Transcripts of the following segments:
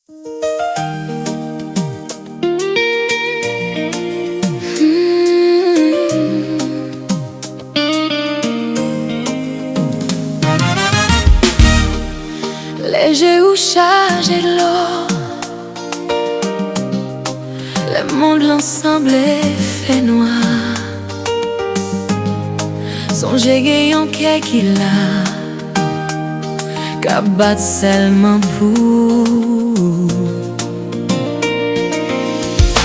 Léger ou chargé de l'or, le monde l'ensemble est fait noir. Songez gagnant qu'il a qu'à battre seulement pour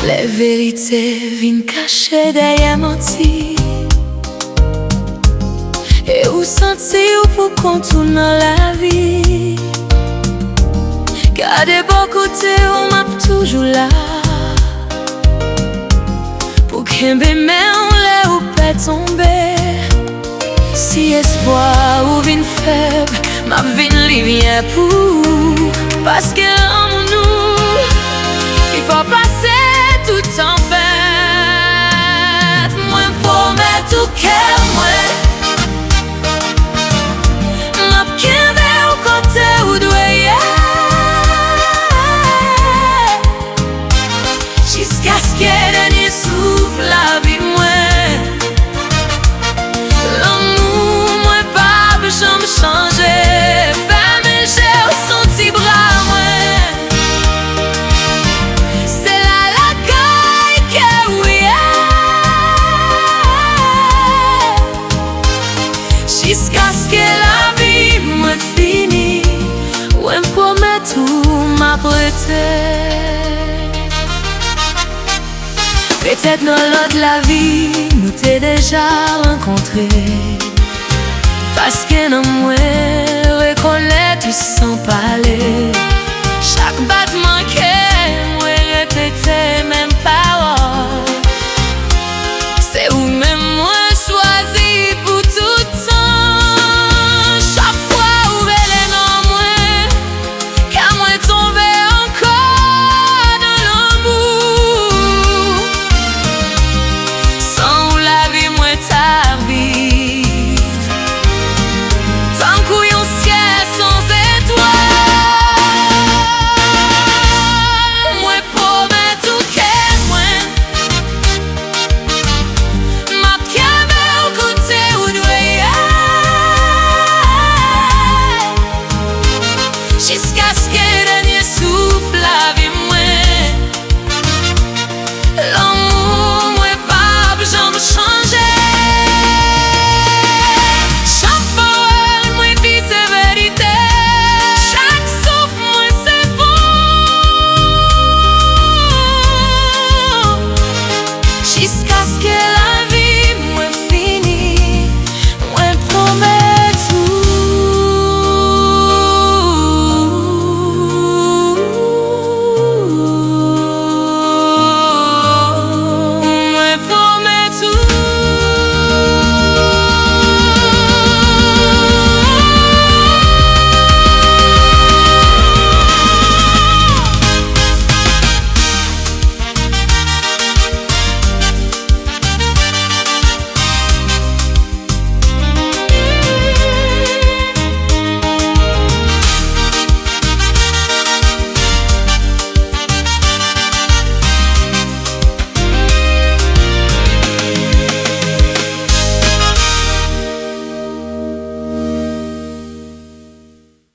les vérités viennent cachées derrière menti. Et où sentir pour contourner la vie. Car des beaux côtés on m'a toujours là pour qu'un bébé on l'ait ou pas tomber. Si espoir ou vine faible, ma vie n'y vient pour. Parce que en nous, il faut passer tout en paix. Moi promets tout cœur, moi m'a qu'aimé au côté où doyer. Jusqu'à ce que dernier souffle la vie moi. L'amour moi pas besoin de changer. Femme et j'ai son petit bras moi. C'est là la caille que oui. Jusqu'à ce que la vie moi finisse. Ouais me promet tout m'apprêter. Peut-être dans l'autre la vie, nous t'ai déjà rencontré. Parce que non moi, reconnaît tout sans parler.